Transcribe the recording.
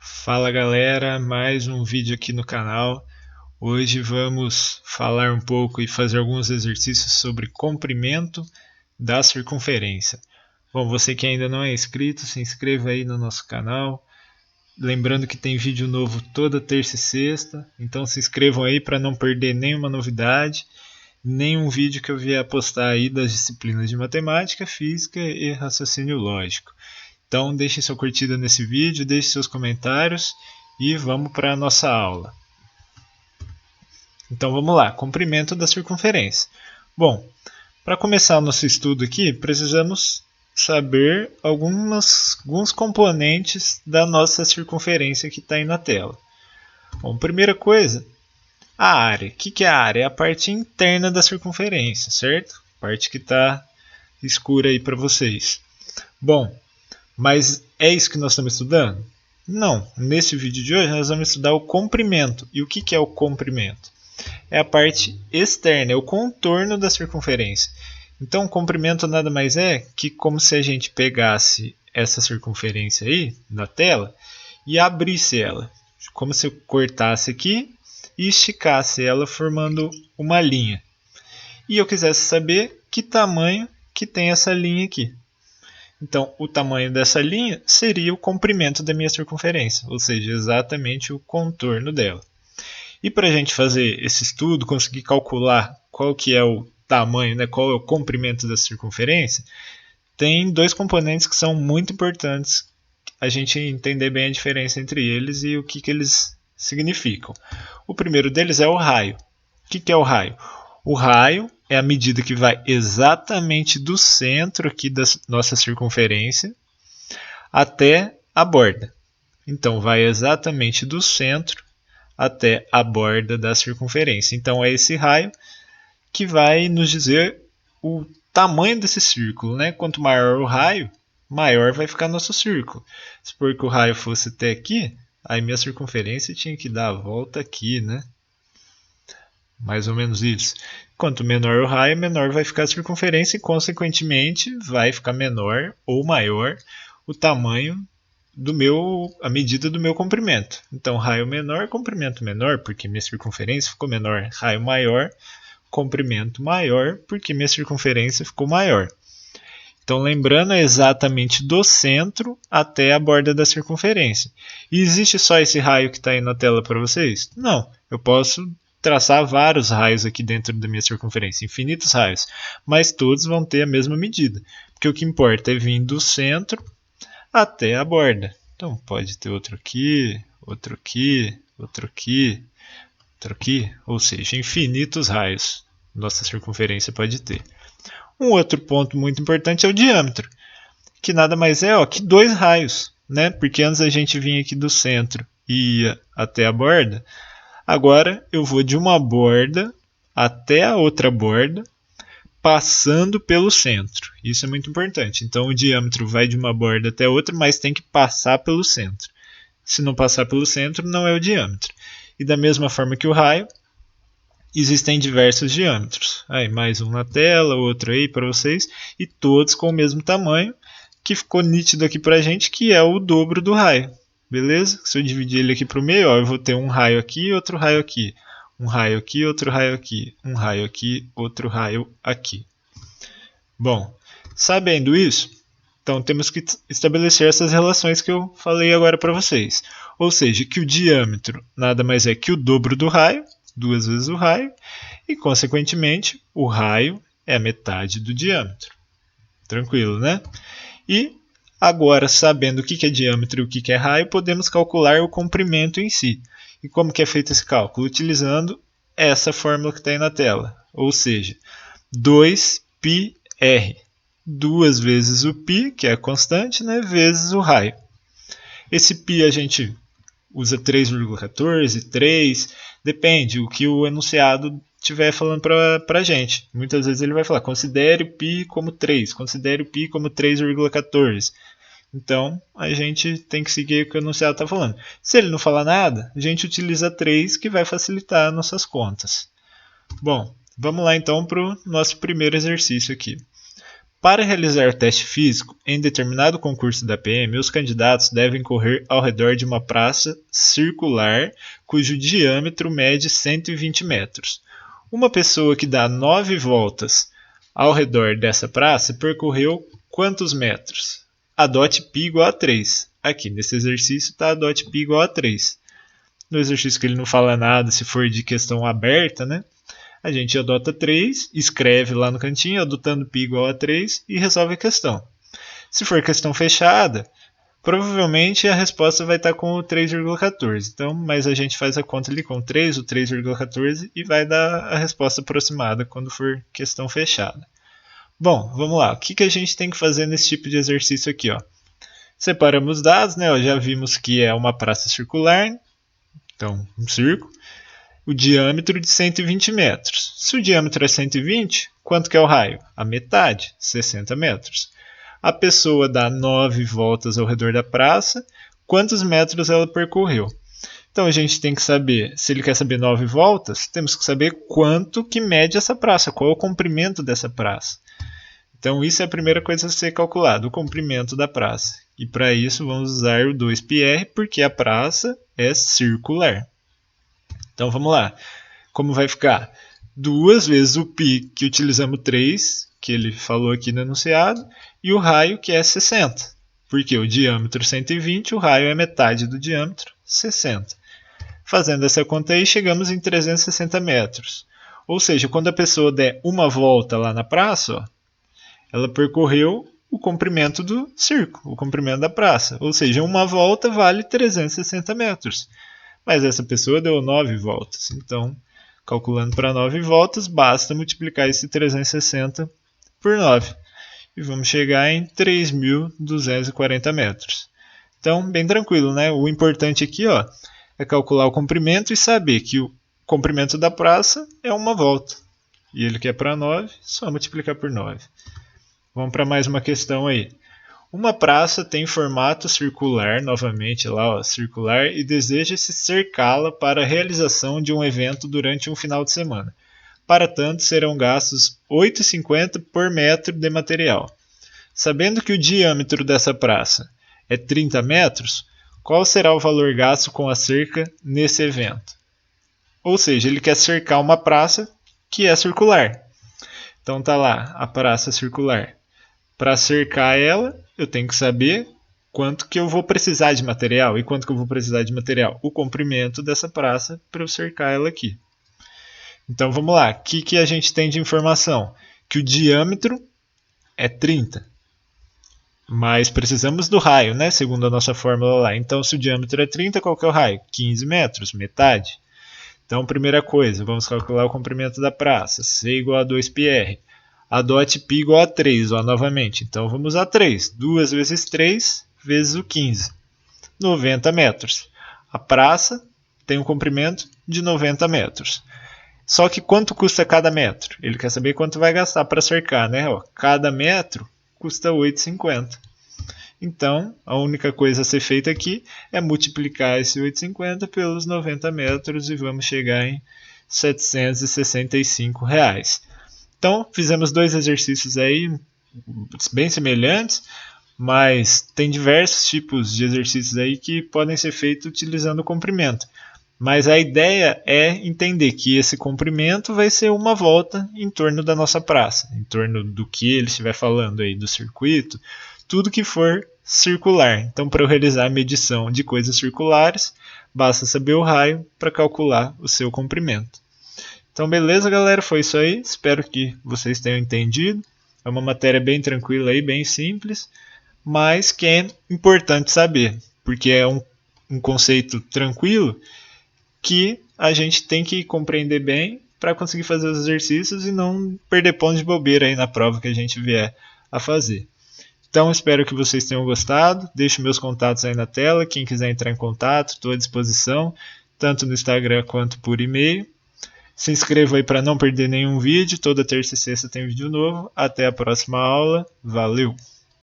Fala galera, mais um vídeo aqui no canal. Hoje vamos falar um pouco e fazer alguns exercícios sobre comprimento da circunferência. Bom, você que ainda não é inscrito, se inscreva aí no nosso canal. Lembrando que tem vídeo novo toda terça e sexta, então se inscrevam aí para não perder nenhuma novidade, nenhum vídeo que eu vier postar aí das disciplinas de matemática, física e raciocínio lógico. Então deixe sua curtida nesse vídeo, deixe seus comentários e vamos para a nossa aula. Então vamos lá, comprimento da circunferência. Bom, para começar o nosso estudo aqui, precisamos saber alguns componentes da nossa circunferência que está aí na tela. Bom, primeira coisa, a área. O que é a área? É a parte interna da circunferência, certo? A parte que está escura aí para vocês. Bom, mas é isso que nós estamos estudando? Não. Nesse vídeo de hoje nós vamos estudar o comprimento. E o que é o comprimento? É a parte externa, é o contorno da circunferência. Então o comprimento nada mais é que como se a gente pegasse essa circunferência aí da tela e abrisse ela. Como se eu cortasse aqui e esticasse ela formando uma linha. E eu quisesse saber que tamanho que tem essa linha aqui. Então, o tamanho dessa linha seria o comprimento da minha circunferência, ou seja, exatamente o contorno dela. E para a gente fazer esse estudo, conseguir calcular qual que é o tamanho, né, qual é o comprimento da circunferência, tem dois componentes que são muito importantes a gente entender bem a diferença entre eles e o que eles significam. O primeiro deles é o raio. O que é o raio? O raio é a medida que vai exatamente do centro aqui da nossa circunferência até a borda. Então, vai exatamente do centro até a borda da circunferência. Então, é esse raio que vai nos dizer o tamanho desse círculo, né? Quanto maior o raio, maior vai ficar nosso círculo. Se for que o raio fosse até aqui, aí minha circunferência tinha que dar a volta aqui, né? Mais ou menos isso. Quanto menor o raio, menor vai ficar a circunferência e, consequentemente, vai ficar menor ou maior o tamanho a medida do meu comprimento. Então, raio menor, comprimento menor, porque minha circunferência ficou menor. Raio maior, comprimento maior, porque minha circunferência ficou maior. Então, lembrando, é exatamente do centro até a borda da circunferência. E existe só esse raio que está aí na tela para vocês? Não, eu posso traçar vários raios aqui dentro da minha circunferência, infinitos raios, mas todos vão ter a mesma medida, porque o que importa é vir do centro até a borda. Então pode ter outro aqui, outro aqui, outro aqui, outro aqui, ou seja, infinitos raios nossa circunferência pode ter. Um outro ponto muito importante é o diâmetro, que nada mais é que dois raios, né? Porque antes a gente vinha aqui do centro e ia até a borda. Agora eu vou de uma borda até a outra borda, passando pelo centro. Isso é muito importante. Então o diâmetro vai de uma borda até outra, mas tem que passar pelo centro. Se não passar pelo centro, não é o diâmetro. E da mesma forma que o raio, existem diversos diâmetros. Aí mais um na tela, outro aí para vocês, e todos com o mesmo tamanho, que ficou nítido aqui para a gente, que é o dobro do raio. Beleza? Se eu dividir ele aqui para o meio, eu vou ter um raio aqui e outro raio aqui. Um raio aqui, outro raio aqui. Um raio aqui, outro raio aqui. Bom, sabendo isso, então temos que estabelecer essas relações que eu falei agora para vocês. Ou seja, que o diâmetro nada mais é que o dobro do raio, duas vezes o raio, e consequentemente o raio é a metade do diâmetro. Tranquilo, né? E agora, sabendo o que é diâmetro e o que é raio, podemos calcular o comprimento em si. E como que é feito esse cálculo? Utilizando essa fórmula que está aí na tela. Ou seja, 2πr. Duas vezes o π, que é a constante, né, vezes o raio. Esse π a gente usa 3,14, 3, depende o que o enunciado estiver falando para a gente. Muitas vezes ele vai falar, considere o π como 3, considere o π como 3,14. Então, a gente tem que seguir o que o enunciado está falando. Se ele não falar nada, a gente utiliza 3, que vai facilitar nossas contas. Bom, vamos lá então para o nosso primeiro exercício aqui. Para realizar o teste físico, em determinado concurso da PM, os candidatos devem correr ao redor de uma praça circular cujo diâmetro mede 120 metros. Uma pessoa que dá 9 voltas ao redor dessa praça percorreu quantos metros? Adote π igual a 3. Aqui nesse exercício está adote π igual a 3. No exercício que ele não fala nada, se for de questão aberta, né? A gente adota 3, escreve lá no cantinho, adotando π igual a 3 e resolve a questão. Se for questão fechada, provavelmente a resposta vai estar com o 3,14. Então, mas a gente faz a conta ali com 3, o 3,14 e vai dar a resposta aproximada quando for questão fechada. Bom, vamos lá. O que a gente tem que fazer nesse tipo de exercício aqui? Ó? Separamos os dados, né? Já vimos que é uma praça circular, então um círculo. O diâmetro de 120 metros. Se o diâmetro é 120, quanto que é o raio? A metade, 60 metros. A pessoa dá 9 voltas ao redor da praça, quantos metros ela percorreu? Então a gente tem que saber, se ele quer saber 9 voltas, temos que saber quanto que mede essa praça, qual é o comprimento dessa praça. Então isso é a primeira coisa a ser calculada, o comprimento da praça. E para isso vamos usar o 2πr, porque a praça é circular. Então vamos lá, como vai ficar? 2 vezes o π, que utilizamos 3, que ele falou aqui no enunciado, e o raio, que é 60. Porque o diâmetro 120, o raio é metade do diâmetro, 60. Fazendo essa conta aí, chegamos em 360 metros. Ou seja, quando a pessoa der uma volta lá na praça, ó, ela percorreu o comprimento do círculo, o comprimento da praça. Ou seja, uma volta vale 360 metros. Mas essa pessoa deu 9 voltas. Então, calculando para 9 voltas, basta multiplicar esse 360 por 9. E vamos chegar em 3.240 metros. Então, bem tranquilo, né? O importante aqui, ó, é calcular o comprimento e saber que o comprimento da praça é uma volta. E ele quer para 9, só multiplicar por 9. Vamos para mais uma questão aí. Uma praça tem formato circular, novamente lá, ó, circular, e deseja-se cercá-la para a realização de um evento durante um final de semana. Para tanto, serão gastos R$ 8,50 por metro de material. Sabendo que o diâmetro dessa praça é 30 metros, qual será o valor gasto com a cerca nesse evento? Ou seja, ele quer cercar uma praça que é circular. Então tá lá, a praça circular. Para cercar ela, eu tenho que saber quanto que eu vou precisar de material. E quanto que eu vou precisar de material? O comprimento dessa praça para eu cercar ela aqui. Então vamos lá, o que a gente tem de informação? Que o diâmetro é 30. Mas precisamos do raio, né? Segundo a nossa fórmula lá. Então se o diâmetro é 30, qual que é o raio? 15 metros, metade. Então primeira coisa, vamos calcular o comprimento da praça. C igual a 2πr. Adote π igual a 3, ó, novamente. Então vamos a 3. 2 vezes 3 vezes o 15. 90 metros. A praça tem um comprimento de 90 metros. Só que quanto custa cada metro? Ele quer saber quanto vai gastar para cercar, né? Ó, cada metro custa R$ 8,50. Então, a única coisa a ser feita aqui é multiplicar esse 8,50 pelos 90 metros e vamos chegar em R$ 765. Então, fizemos 2 exercícios aí bem semelhantes, mas tem diversos tipos de exercícios aí que podem ser feitos utilizando o comprimento. Mas a ideia é entender que esse comprimento vai ser uma volta em torno da nossa praça, em torno do que ele estiver falando aí, do circuito, tudo que for circular. Então, para eu realizar a medição de coisas circulares, basta saber o raio para calcular o seu comprimento. Então, beleza, galera? Foi isso aí. Espero que vocês tenham entendido. É uma matéria bem tranquila aí, bem simples, mas que é importante saber, porque é um conceito tranquilo que a gente tem que compreender bem para conseguir fazer os exercícios e não perder ponto de bobeira aí na prova que a gente vier a fazer. Então, espero que vocês tenham gostado. Deixo meus contatos aí na tela. Quem quiser entrar em contato, estou à disposição, tanto no Instagram quanto por e-mail. Se inscreva aí para não perder nenhum vídeo. Toda terça e sexta tem vídeo novo. Até a próxima aula. Valeu!